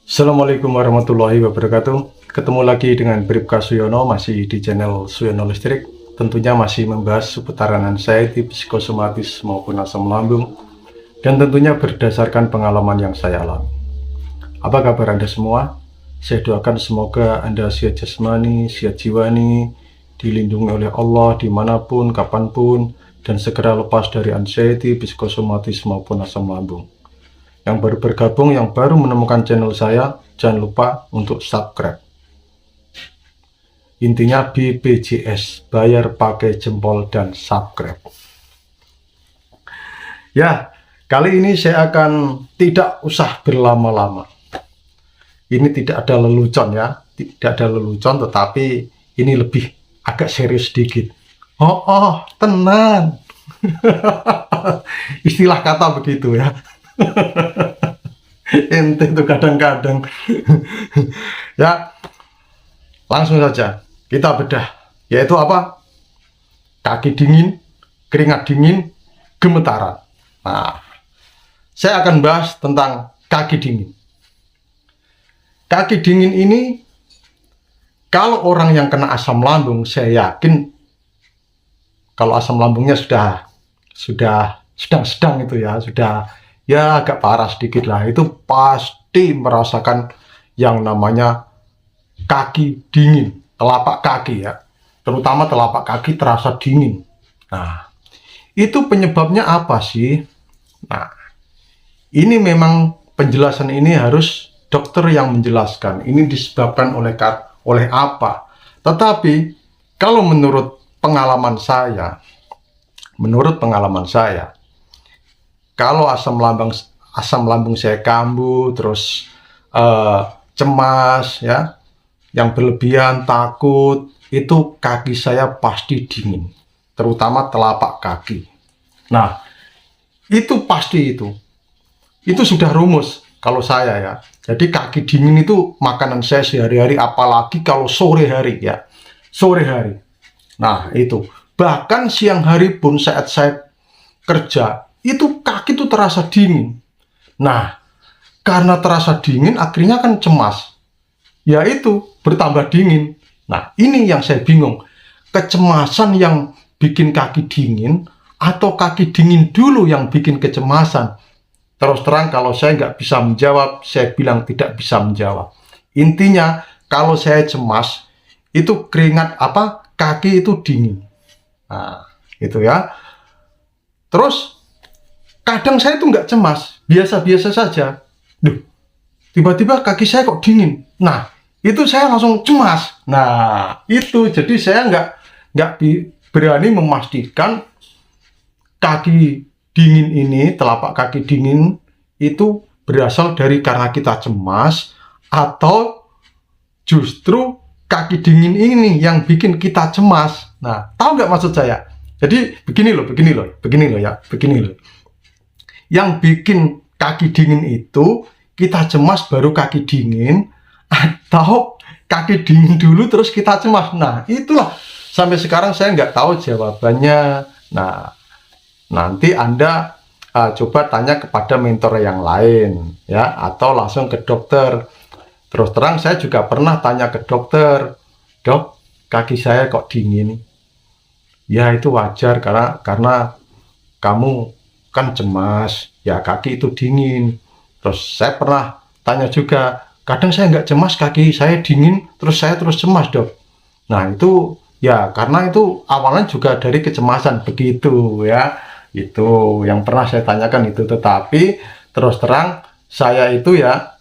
Assalamualaikum warahmatullahi wabarakatuh. Ketemu lagi dengan Bribka Suyono, masih di channel Suyono Listrik. Tentunya masih membahas seputaran anxiety, psikosomatis maupun asam lambung, dan tentunya berdasarkan pengalaman yang saya alami. Apa kabar Anda semua? Saya doakan semoga Anda sehat jasmani, sehat jiwani, dilindungi oleh Allah dimanapun, kapanpun, dan segera lepas dari anxiety, psikosomatis maupun asam lambung. Yang baru bergabung, yang baru menemukan channel saya, jangan lupa untuk subscribe. Intinya BPJS, bayar pakai jempol dan subscribe. Ya, kali ini saya akan tidak usah berlama-lama. Ini tidak ada lelucon ya, tidak ada lelucon, tetapi ini lebih agak serius sedikit. Tenang. Istilah kata begitu ya. Ente tuh kadang-kadang. Ya, langsung saja kita bedah, yaitu apa? Kaki dingin, keringat dingin, gemetaran. Nah, saya akan bahas tentang kaki dingin. Kaki dingin ini, kalau orang yang kena asam lambung, saya yakin kalau asam lambungnya sudah sedang-sedang itu ya, sudah ya agak parah sedikit lah, itu pasti merasakan yang namanya kaki dingin, telapak kaki ya, terutama telapak kaki terasa dingin. Nah, itu penyebabnya apa sih? Nah, ini memang penjelasan ini harus dokter yang menjelaskan. Ini disebabkan oleh apa? Tetapi kalau menurut pengalaman saya, kalau asam lambung saya kambuh, terus cemas ya, yang berlebihan, takut, itu kaki saya pasti dingin, terutama telapak kaki. Nah, itu pasti itu sudah rumus kalau saya ya. Jadi kaki dingin itu makanan saya sehari-hari, apalagi kalau sore hari ya, sore hari. Nah, itu bahkan siang hari pun saat saya kerja, itu kaki itu terasa dingin. Nah, karena terasa dingin akhirnya kan cemas, yaitu bertambah dingin. Nah, ini yang saya bingung, kecemasan yang bikin kaki dingin atau kaki dingin dulu yang bikin kecemasan? Terus terang kalau saya nggak bisa menjawab, saya bilang tidak bisa menjawab. Intinya kalau saya cemas, itu keringat kaki itu dingin. Nah, itu ya. Terus kadang saya tuh nggak cemas, biasa-biasa saja. Tiba-tiba kaki saya kok dingin. Nah, itu saya langsung cemas. Nah, itu jadi saya nggak berani memastikan kaki dingin ini, telapak kaki dingin itu berasal dari karena kita cemas atau justru kaki dingin ini yang bikin kita cemas. Nah, tahu nggak maksud saya? Jadi begini loh ya. Yang bikin kaki dingin itu kita cemas baru kaki dingin, atau kaki dingin dulu terus kita cemas. Nah, itulah sampai sekarang saya nggak tahu jawabannya. Nah, nanti Anda coba tanya kepada mentor yang lain ya, atau langsung ke dokter. Terus terang saya juga pernah tanya ke dokter, "Dok, kaki saya kok dingin?" Ya, itu wajar karena kamu kan cemas, ya kaki itu dingin. Terus saya pernah tanya juga, kadang saya nggak cemas, kaki saya dingin, terus saya terus cemas, Dok. Nah, itu ya karena itu awalnya juga dari kecemasan begitu ya. Itu yang pernah saya tanyakan itu. Tetapi terus terang saya itu ya,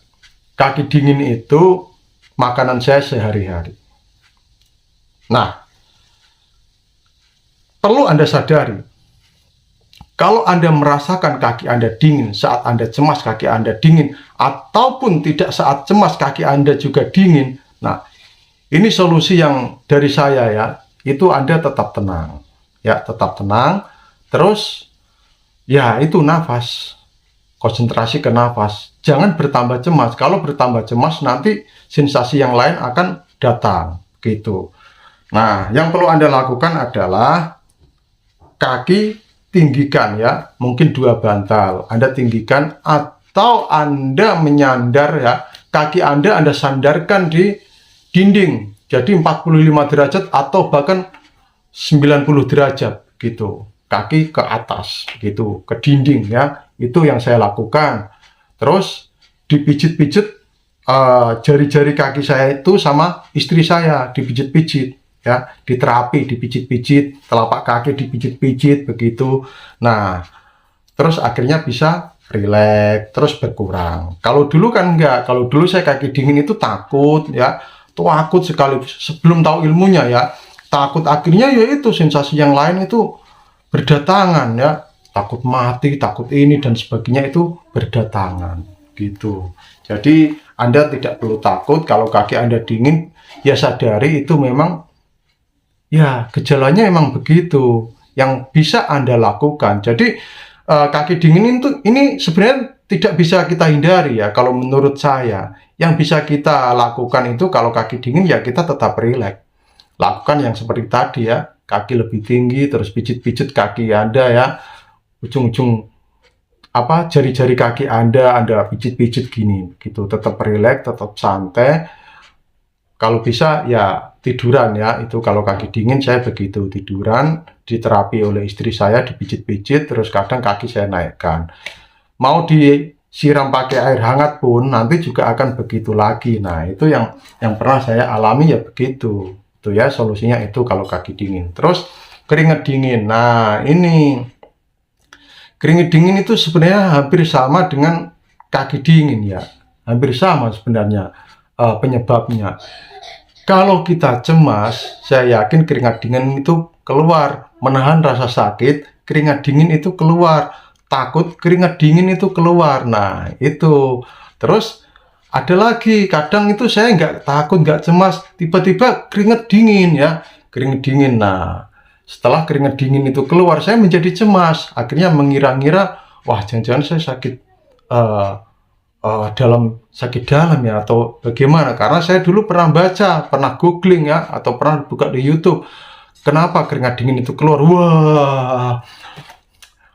kaki dingin itu makanan saya sehari-hari. Nah, perlu Anda sadari, kalau Anda merasakan kaki Anda dingin saat Anda cemas, kaki Anda dingin, ataupun tidak saat cemas kaki Anda juga dingin. Nah, ini solusi yang dari saya ya, itu Anda tetap tenang. Ya, tetap tenang. Terus ya itu nafas. Konsentrasi ke nafas. Jangan bertambah cemas. Kalau bertambah cemas nanti sensasi yang lain akan datang gitu. Nah, yang perlu Anda lakukan adalah kaki tinggikan ya, mungkin 2 bantal Anda tinggikan, atau Anda menyandar ya, kaki Anda sandarkan di dinding. Jadi 45 derajat atau bahkan 90 derajat gitu. Kaki ke atas gitu, ke dinding ya. Itu yang saya lakukan. Terus dipijit-pijit jari-jari kaki saya itu sama istri saya, dipijit-pijit ya, diterapi, dipijit-pijit, telapak kaki dipijit-pijit begitu. Nah, terus akhirnya bisa rileks, terus berkurang. Kalau dulu kan enggak, kalau dulu saya kaki dingin itu takut ya, takut sekali sebelum tahu ilmunya ya, takut. Akhirnya ya itu sensasi yang lain itu berdatangan ya, takut mati, takut ini dan sebagainya itu berdatangan gitu. Jadi Anda tidak perlu takut kalau kaki Anda dingin, ya sadari itu memang ya gejalanya emang begitu yang bisa Anda lakukan. Jadi kaki dingin itu ini sebenarnya tidak bisa kita hindari ya. Kalau menurut saya, yang bisa kita lakukan itu kalau kaki dingin ya kita tetap rileks. Lakukan yang seperti tadi ya, kaki lebih tinggi, terus pijit-pijit kaki Anda ya, ujung-ujung jari-jari kaki Anda pijit-pijit gini, gitu. Tetap rileks, tetap santai. Kalau bisa ya tiduran ya, itu kalau kaki dingin saya begitu, tiduran, diterapi oleh istri saya, dipijit-pijit, terus kadang kaki saya naikkan. Mau disiram pakai air hangat pun nanti juga akan begitu lagi. Nah, itu yang pernah saya alami ya begitu. Itu ya solusinya itu kalau kaki dingin. Terus keringat dingin. Nah, ini keringat dingin itu sebenarnya hampir sama dengan kaki dingin ya. Hampir sama sebenarnya penyebabnya. Kalau kita cemas, saya yakin keringat dingin itu keluar. Menahan rasa sakit, keringat dingin itu keluar. Takut, keringat dingin itu keluar. Nah, itu. Terus ada lagi, kadang itu saya nggak takut, nggak cemas, tiba-tiba keringat dingin ya, keringat dingin. Nah, setelah keringat dingin itu keluar, saya menjadi cemas. Akhirnya mengira-ngira, wah jangan-jangan saya sakit sakit dalam ya, atau bagaimana? Karena saya dulu pernah baca, pernah googling ya, atau pernah buka di YouTube. Kenapa keringat dingin itu keluar? Wah,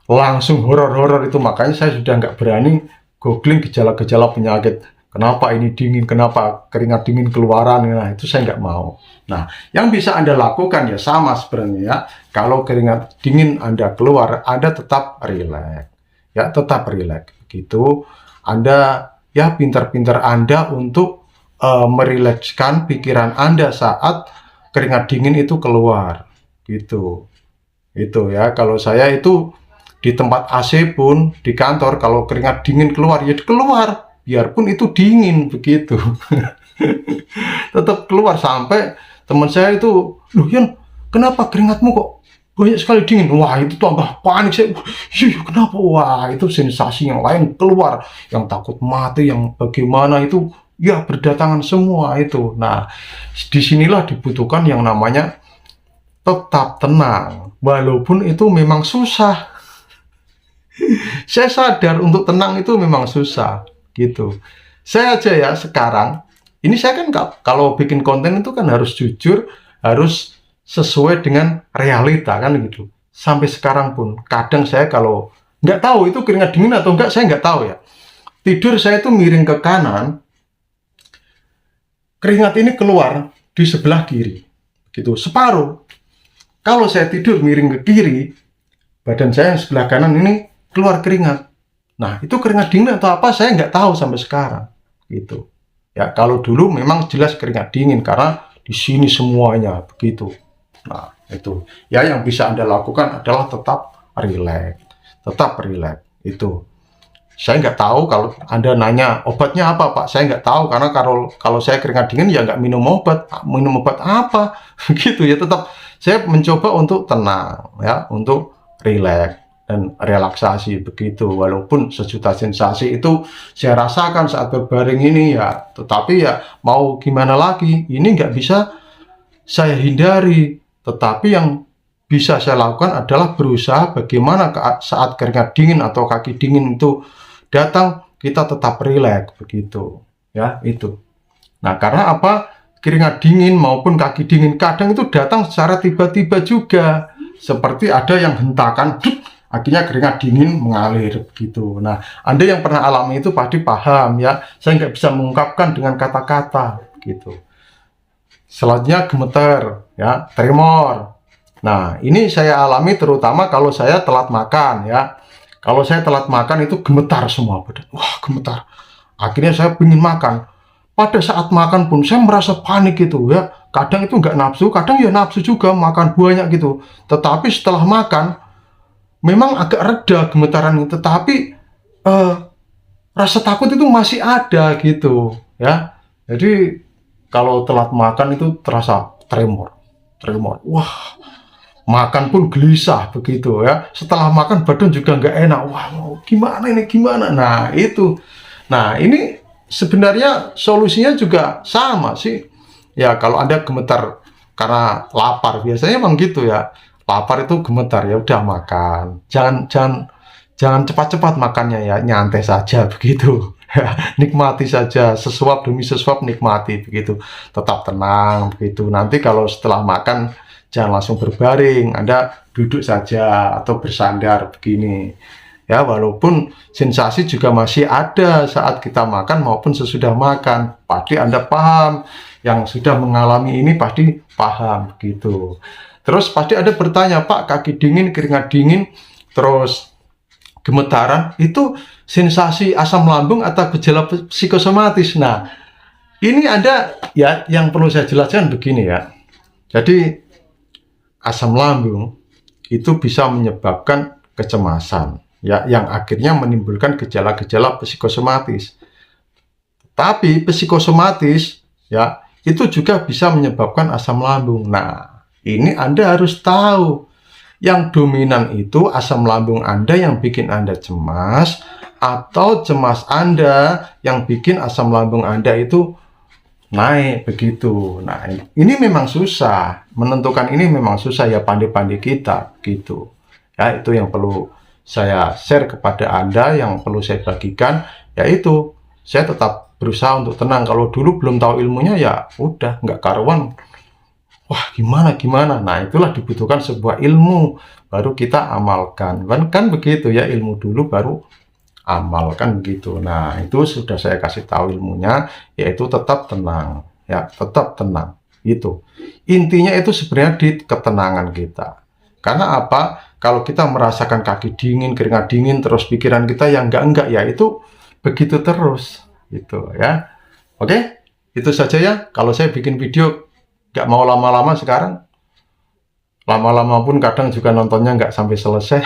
langsung horor-horor itu. Makanya saya sudah nggak berani googling gejala-gejala penyakit. Kenapa ini dingin? Kenapa keringat dingin keluaran? Nah, itu saya nggak mau. Nah, yang bisa Anda lakukan ya sama sebenarnya ya. Kalau keringat dingin Anda keluar, Anda tetap rileks. Ya, tetap rileks. Begitu. Anda ya pintar-pintar Anda untuk merilekskan pikiran Anda saat keringat dingin itu keluar. Gitu. Itu ya. Kalau saya itu di tempat AC pun, di kantor, kalau keringat dingin keluar, ya keluar. Biarpun itu dingin begitu. Tetap keluar sampai teman saya itu, loh Yan, kenapa keringatmu kok banyak sekali dingin? Wah, itu tambah panik saya. Kenapa? Wah, itu sensasi yang lain keluar, yang takut mati, yang bagaimana itu ya berdatangan semua itu. Nah, disinilah dibutuhkan yang namanya tetap tenang, walaupun itu memang susah. Saya sadar untuk tenang itu memang susah gitu. Saya aja ya sekarang ini, saya kan kalau bikin konten itu kan harus jujur, harus sesuai dengan realita kan gitu. Sampai sekarang pun kadang saya kalau nggak tahu itu keringat dingin atau enggak, saya nggak tahu ya. Tidur saya itu miring ke kanan, keringat ini keluar di sebelah kiri gitu, separuh. Kalau saya tidur miring ke kiri, badan saya yang sebelah kanan ini keluar keringat. Nah, itu keringat dingin atau apa saya nggak tahu sampai sekarang gitu ya. Kalau dulu memang jelas keringat dingin karena di sini semuanya begitu. Nah, itu ya yang bisa Anda lakukan adalah tetap rileks, itu. Saya nggak tahu kalau Anda nanya obatnya apa Pak, saya nggak tahu karena kalau saya keringat dingin ya nggak minum obat apa gitu ya. Tetap saya mencoba untuk tenang ya, untuk rileks dan relaksasi begitu. Walaupun sejuta sensasi itu saya rasakan saat berbaring ini ya, tetapi ya mau gimana lagi, ini nggak bisa saya hindari. Tetapi yang bisa saya lakukan adalah berusaha bagaimana saat keringat dingin atau kaki dingin itu datang, kita tetap rileks begitu ya. Itu nah, karena apa, keringat dingin maupun kaki dingin kadang itu datang secara tiba-tiba juga, seperti ada yang hentakan akhirnya keringat dingin mengalir gitu. Nah, Anda yang pernah alami itu pasti paham ya. Saya nggak bisa mengungkapkan dengan kata-kata gitu. Selanjutnya gemeter ya, tremor. Nah, ini saya alami terutama kalau saya telat makan ya. Kalau saya telat makan itu gemetar semua badan. Wah, gemetar. Akhirnya saya ingin makan. Pada saat makan pun saya merasa panik gitu ya. Kadang itu nggak nafsu, kadang ya nafsu juga makan banyak gitu. Tetapi setelah makan, memang agak reda gemetaran itu. Tetapi rasa takut itu masih ada gitu ya. Jadi kalau telat makan itu terasa tremor. Tremor. Wah, makan pun gelisah begitu ya. Setelah makan badan juga nggak enak. Wah, gimana ini gimana? Nah itu. Nah ini sebenarnya solusinya juga sama sih. Ya kalau Anda gemetar karena lapar, biasanya emang gitu ya. Lapar itu gemetar ya udah makan. Jangan cepat-cepat makannya ya, nyantai saja begitu. Nikmati saja, sesuap demi sesuap nikmati begitu. Tetap tenang begitu. Nanti kalau setelah makan jangan langsung berbaring, Anda duduk saja atau bersandar begini. Ya, walaupun sensasi juga masih ada saat kita makan maupun sesudah makan. Pasti Anda paham, yang sudah mengalami ini pasti paham gitu. Terus pasti ada bertanya, Pak, kaki dingin, keringat dingin, terus gemetaran, itu sensasi asam lambung atau gejala psikosomatis? Nah, ini ada ya yang perlu saya jelaskan begini ya. Jadi asam lambung itu bisa menyebabkan kecemasan ya, yang akhirnya menimbulkan gejala-gejala psikosomatis. Tapi psikosomatis ya itu juga bisa menyebabkan asam lambung. Nah, ini Anda harus tahu yang dominan itu asam lambung Anda yang bikin Anda cemas, atau cemas Anda yang bikin asam lambung Anda itu naik begitu. Nah, ini memang susah, menentukan ini memang susah ya, pandai-pandai kita gitu. Ya, itu yang perlu saya share kepada Anda, yang perlu saya bagikan, yaitu saya tetap berusaha untuk tenang. Kalau dulu belum tahu ilmunya ya udah nggak karuan. Wah, gimana? Nah, itulah dibutuhkan sebuah ilmu baru kita amalkan. Kan begitu ya, ilmu dulu baru amalkan gitu. Nah, itu sudah saya kasih tahu ilmunya, yaitu tetap tenang. Ya, tetap tenang. Itu. Intinya itu sebenarnya di ketenangan kita. Karena apa? Kalau kita merasakan kaki dingin, keringat dingin, terus pikiran kita yang enggak ya itu begitu terus gitu ya. Oke? Itu saja ya. Kalau saya bikin video nggak mau lama-lama sekarang, lama-lama pun kadang juga nontonnya nggak sampai selesai.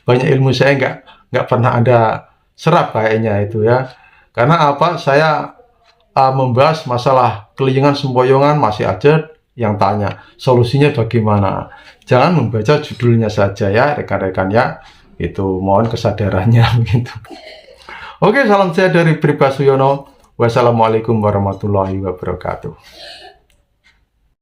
Banyak ilmu saya nggak pernah ada serap kayaknya itu ya. Karena apa? Saya membahas masalah kelingan sempoyongan masih aja yang tanya solusinya bagaimana. Jangan membaca judulnya saja ya rekan-rekan ya. Itu mohon kesadarannya begitu. Oke, salam sehat dari Pribasuyono. Wassalamualaikum warahmatullahi wabarakatuh.